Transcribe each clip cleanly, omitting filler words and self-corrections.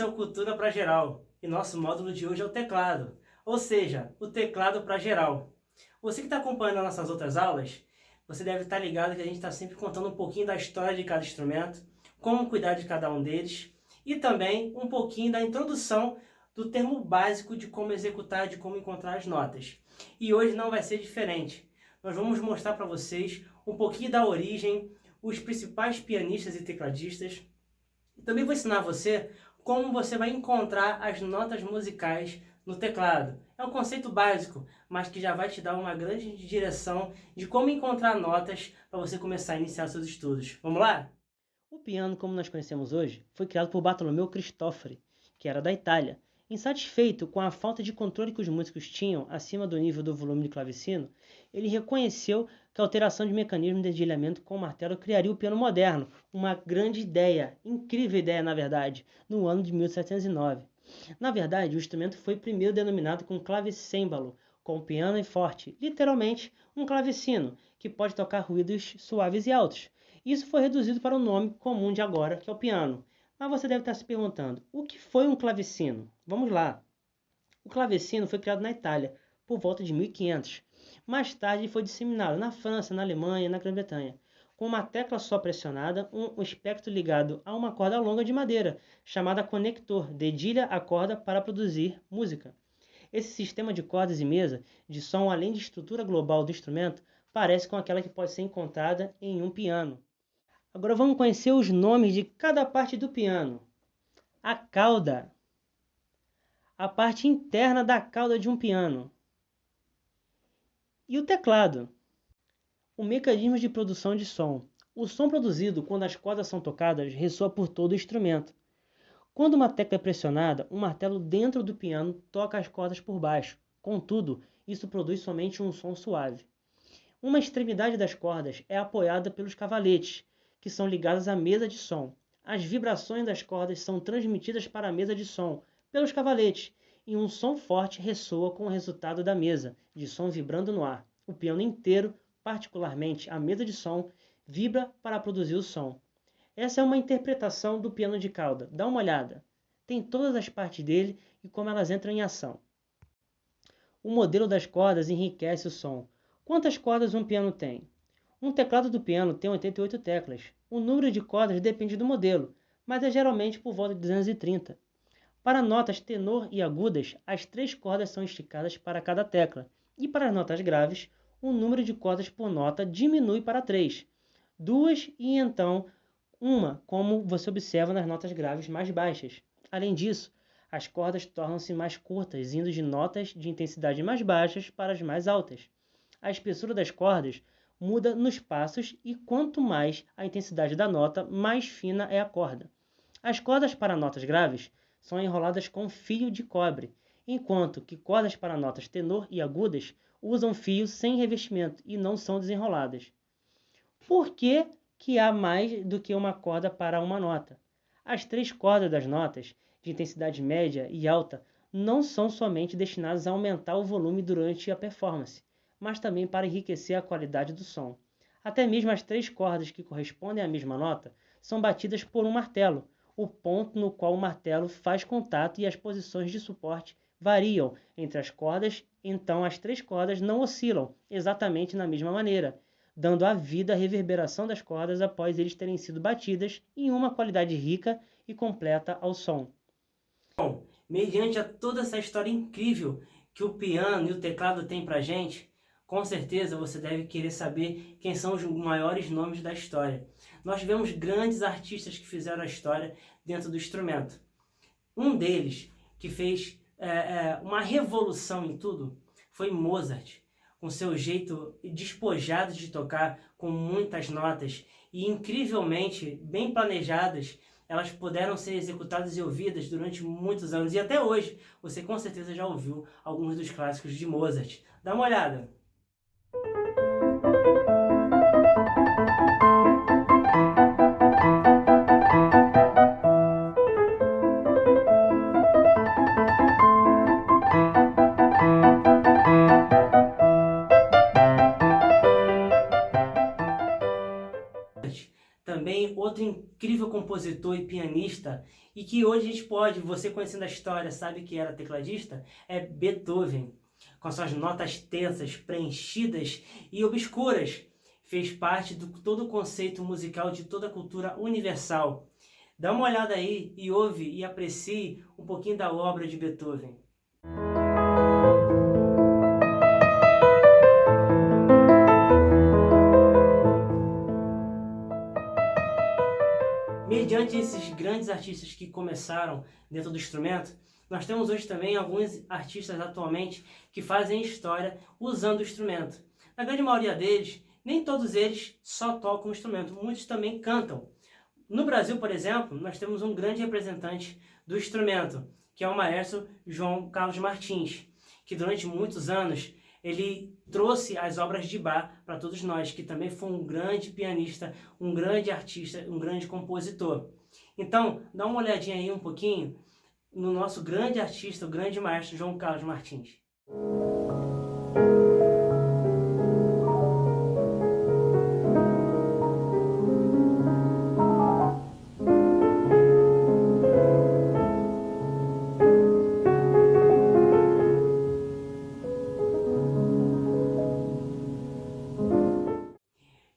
é o Cultura para Geral e nosso módulo de hoje é o teclado, ou seja, o teclado para geral. Você que está acompanhando as nossas outras aulas, você deve estar ligado que a gente está sempre contando um pouquinho da história de cada instrumento, como cuidar de cada um deles e também um pouquinho da introdução do termo básico de como executar, de como encontrar as notas. E hoje não vai ser diferente. Nós vamos mostrar para vocês um pouquinho da origem, os principais pianistas e tecladistas. Também vou ensinar você como você vai encontrar as notas musicais no teclado. É um conceito básico, mas que já vai te dar uma grande direção de como encontrar notas para você começar a iniciar seus estudos. Vamos lá? O piano, como nós conhecemos hoje, foi criado por Bartolomeu Cristofori, que era da Itália. Insatisfeito com a falta de controle que os músicos tinham acima do nível do volume de clavecino, ele reconheceu que a alteração de mecanismo de dedilhamento com o martelo criaria o piano moderno, uma grande ideia, incrível ideia na verdade, no ano de 1709. Na verdade, o instrumento foi primeiro denominado como clavicêmbalo, com piano e forte, literalmente um clavecino, que pode tocar ruídos suaves e altos. Isso foi reduzido para o nome comum de agora, que é o piano. Mas você deve estar se perguntando, o que foi um clavecino? Vamos lá. O clavecino foi criado na Itália, por volta de 1500. Mais tarde foi disseminado na França, na Alemanha e na Grã-Bretanha. Com uma tecla só pressionada, um espectro ligado a uma corda longa de madeira, chamada conector, dedilha a corda para produzir música. Esse sistema de cordas e mesa de som, além de estrutura global do instrumento, parece com aquela que pode ser encontrada em um piano. Agora vamos conhecer os nomes de cada parte do piano. A cauda. A parte interna da cauda de um piano. E o teclado. O mecanismo de produção de som. O som produzido quando as cordas são tocadas ressoa por todo o instrumento. Quando uma tecla é pressionada, um martelo dentro do piano toca as cordas por baixo. Contudo, isso produz somente um som suave. Uma extremidade das cordas é apoiada pelos cavaletes, que são ligados à mesa de som. As vibrações das cordas são transmitidas para a mesa de som pelos cavaletes, e um som forte ressoa com o resultado da mesa de som vibrando no ar. O piano inteiro, particularmente a mesa de som, vibra para produzir o som. Essa é uma interpretação do piano de cauda. Dá uma olhada. Tem todas as partes dele e como elas entram em ação. O modelo das cordas enriquece o som. Quantas cordas um piano tem? Um teclado do piano tem 88 teclas. O número de cordas depende do modelo, mas é geralmente por volta de 230. Para notas tenor e agudas, as 3 cordas são esticadas para cada tecla, e para as notas graves, o número de cordas por nota diminui para 3. 2 e então uma, como você observa nas notas graves mais baixas. Além disso, as cordas tornam-se mais curtas, indo de notas de intensidade mais baixas para as mais altas. A espessura das cordas muda nos passos e quanto mais a intensidade da nota, mais fina é a corda. As cordas para notas graves são enroladas com fio de cobre, enquanto que cordas para notas tenor e agudas usam fio sem revestimento e não são desenroladas. Por que há mais do que uma corda para uma nota? As 3 cordas das notas, de intensidade média e alta, não são somente destinadas a aumentar o volume durante a performance, mas também para enriquecer a qualidade do som. Até mesmo as 3 cordas que correspondem à mesma nota são batidas por um martelo. O ponto no qual o martelo faz contato e as posições de suporte variam entre as cordas, então as 3 cordas não oscilam exatamente na mesma maneira, dando à vida a reverberação das cordas após eles terem sido batidas em uma qualidade rica e completa ao som. Bom, mediante a toda essa história incrível que o piano e o teclado têm pra gente, com certeza você deve querer saber quem são os maiores nomes da história. Nós tivemos grandes artistas que fizeram a história dentro do instrumento. Um deles, que fez uma revolução em tudo, foi Mozart, com seu jeito despojado de tocar, com muitas notas e incrivelmente bem planejadas. Elas puderam ser executadas e ouvidas durante muitos anos. E até hoje, você com certeza já ouviu alguns dos clássicos de Mozart. Dá uma olhada. Também também outro incrível compositor e pianista, e que hoje a gente pode, você conhecendo a história, sabe que era tecladista, é Beethoven, com suas notas tensas, preenchidas e obscuras. Fez parte de todo o conceito musical de toda a cultura universal. Dá uma olhada aí e ouve e aprecie um pouquinho da obra de Beethoven. Mediante esses grandes artistas que começaram dentro do instrumento, nós temos hoje também alguns artistas atualmente que fazem história usando o instrumento. Na grande maioria deles, nem todos eles só tocam o instrumento, muitos também cantam. No Brasil, por exemplo, nós temos um grande representante do instrumento, que é o maestro João Carlos Martins, que durante muitos anos ele trouxe as obras de Bach para todos nós, que também foi um grande pianista, um grande artista, um grande compositor. Então, dá uma olhadinha aí um pouquinho no nosso grande artista, o grande maestro João Carlos Martins.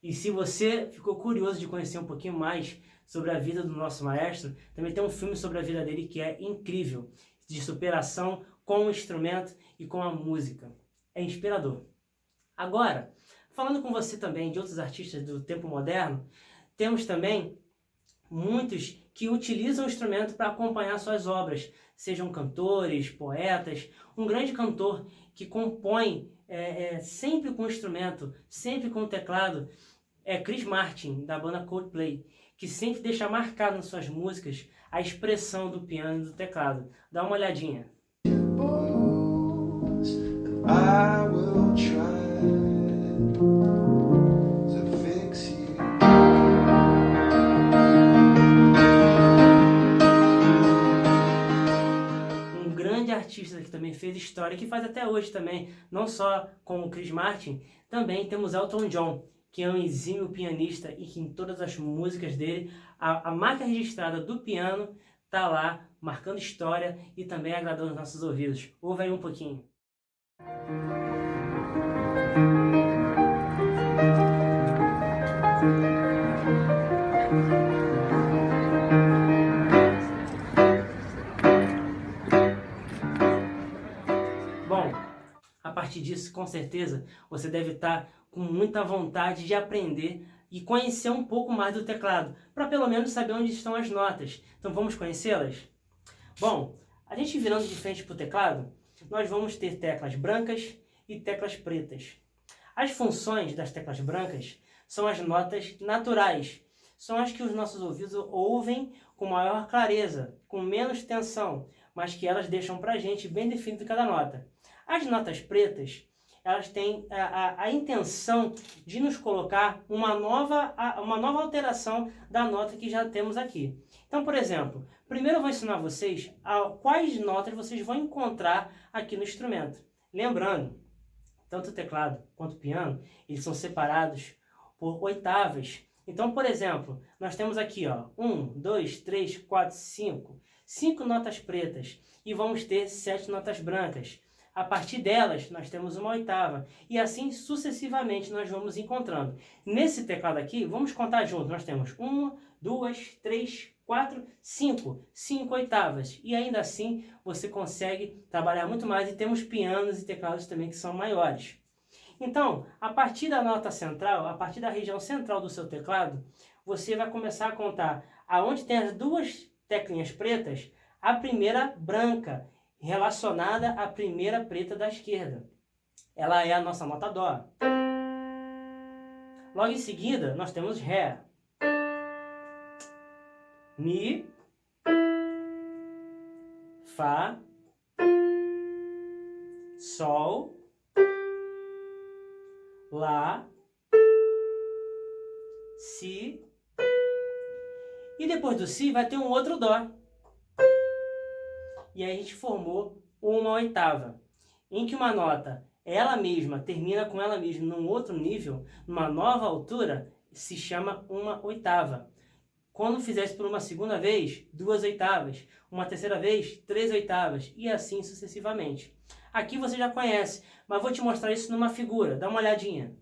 E se você ficou curioso de conhecer um pouquinho mais sobre a vida do nosso maestro, também tem um filme sobre a vida dele que é incrível, de superação com o instrumento e com a música. É inspirador. Agora, falando com você também de outros artistas do tempo moderno, temos também muitos que utilizam o instrumento para acompanhar suas obras, sejam cantores, poetas. Um grande cantor que compõe sempre com o instrumento, sempre com o teclado, é Chris Martin, da banda Coldplay, que sempre deixa marcado nas suas músicas a expressão do piano e do teclado. Dá uma olhadinha. Um grande artista que também fez história, que faz até hoje também, não só com o Chris Martin, também temos Elton John, que é um exímio pianista e que em todas as músicas dele, a marca registrada do piano está lá, marcando história e também agradando os nossos ouvidos. Ouve aí um pouquinho. Bom, a partir disso, com certeza, você deve estar com muita vontade de aprender e conhecer um pouco mais do teclado, para pelo menos saber onde estão as notas. Então vamos conhecê-las? Bom, a gente virando de frente para o teclado, nós vamos ter teclas brancas e teclas pretas. As funções das teclas brancas são as notas naturais, são as que os nossos ouvidos ouvem com maior clareza, com menos tensão, mas que elas deixam para a gente bem definido cada nota. As notas pretas, elas têm a intenção de nos colocar uma nova alteração da nota que já temos aqui. Então, por exemplo, primeiro eu vou ensinar vocês quais notas vocês vão encontrar aqui no instrumento. Lembrando, tanto o teclado quanto o piano, eles são separados por oitavas. Então, por exemplo, nós temos aqui, ó, 1, 2, 3, 4, 5. 5 notas pretas e vamos ter 7 notas brancas. A partir delas, nós temos uma oitava. E assim, sucessivamente, nós vamos encontrando. Nesse teclado aqui, vamos contar junto. Nós temos 1, 2, 3, 4, 5. 5 oitavas. E ainda assim, você consegue trabalhar muito mais. E temos pianos e teclados também que são maiores. Então, a partir da nota central, a partir da região central do seu teclado, você vai começar a contar aonde tem as duas teclinhas pretas, a primeira branca, relacionada à primeira preta da esquerda. Ela é a nossa nota Dó. Logo em seguida, nós temos Ré, Mi, Fá, Sol, Lá, Si, e depois do Si vai ter um outro Dó. E aí a gente formou uma oitava, em que uma nota, ela mesma, termina com ela mesma num outro nível, numa nova altura, se chama uma oitava. Quando fizer isso por uma segunda vez, 2/8. Uma terceira vez, 3/8. E assim sucessivamente. Aqui você já conhece, mas vou te mostrar isso numa figura. Dá uma olhadinha.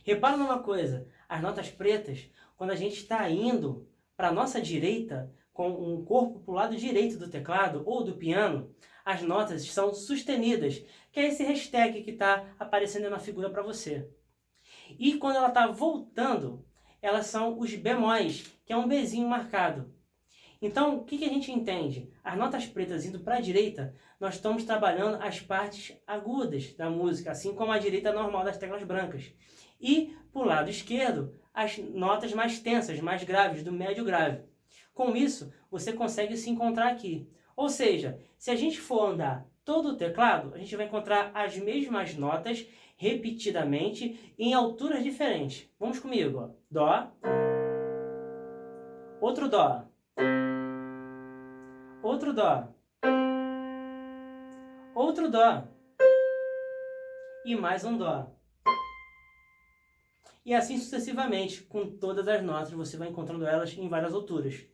Repara numa coisa. As notas pretas, quando a gente está indo para a nossa direita, com um corpo para o lado direito do teclado ou do piano, as notas são sustenidas, que é esse hashtag que está aparecendo na figura para você. E quando ela está voltando, elas são os bemóis, que é um Bzinho marcado. Então, o que a gente entende? As notas pretas indo para a direita, nós estamos trabalhando as partes agudas da música, assim como a direita normal das teclas brancas. E, para o lado esquerdo, as notas mais tensas, mais graves, do médio grave. Com isso, você consegue se encontrar aqui. Ou seja, se a gente for andar todo o teclado, a gente vai encontrar as mesmas notas repetidamente em alturas diferentes. Vamos comigo, ó. Dó, outro dó, outro dó, outro dó e mais um dó. E assim sucessivamente, com todas as notas, você vai encontrando elas em várias alturas.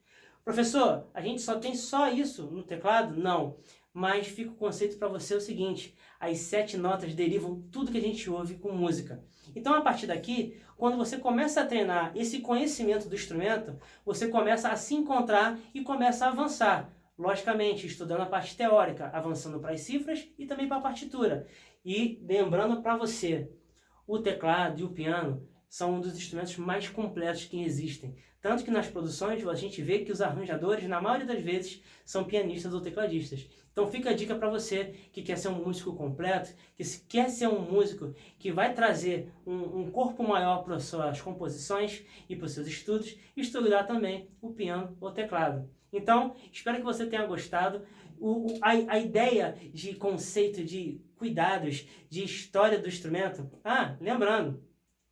Professor, a gente só tem só isso no teclado? Não. Mas fica o conceito para você o seguinte: as 7 notas derivam tudo que a gente ouve com música. Então, a partir daqui, quando você começa a treinar esse conhecimento do instrumento, você começa a se encontrar e começa a avançar. Logicamente, estudando a parte teórica, avançando para as cifras e também para a partitura. E lembrando para você, o teclado e o piano são um dos instrumentos mais completos que existem. Tanto que nas produções a gente vê que os arranjadores, na maioria das vezes, são pianistas ou tecladistas. Então fica a dica para você que quer ser um músico completo, que quer ser um músico que vai trazer um corpo maior para as suas composições e para os seus estudos, estudar também o piano ou teclado. Então, espero que você tenha gostado. A ideia de conceito de cuidados, de história do instrumento. Lembrando,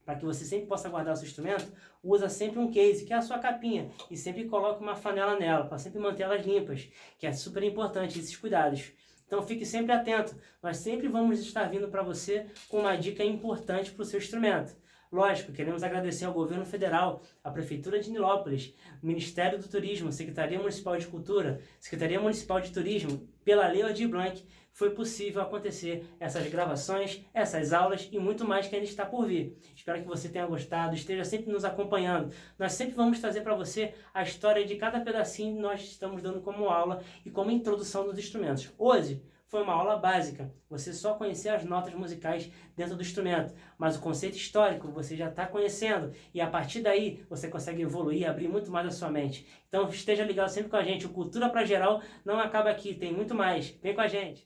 para que você sempre possa guardar o seu instrumento, usa sempre um case, que é a sua capinha, e sempre coloque uma flanela nela, para sempre manter elas limpas, que é super importante esses cuidados. Então fique sempre atento, nós sempre vamos estar vindo para você com uma dica importante para o seu instrumento. Lógico, queremos agradecer ao Governo Federal, à Prefeitura de Nilópolis, Ministério do Turismo, Secretaria Municipal de Cultura, Secretaria Municipal de Turismo, pela Lei Aldir Blanc, foi possível acontecer essas gravações, essas aulas e muito mais que ainda está por vir. Espero que você tenha gostado, esteja sempre nos acompanhando. Nós sempre vamos trazer para você a história de cada pedacinho que nós estamos dando como aula e como introdução dos instrumentos. Hoje foi uma aula básica, você só conhecer as notas musicais dentro do instrumento, mas o conceito histórico você já está conhecendo e a partir daí você consegue evoluir e abrir muito mais a sua mente. Então esteja ligado sempre com a gente, o Cultura para Geral não acaba aqui, tem muito mais. Vem com a gente!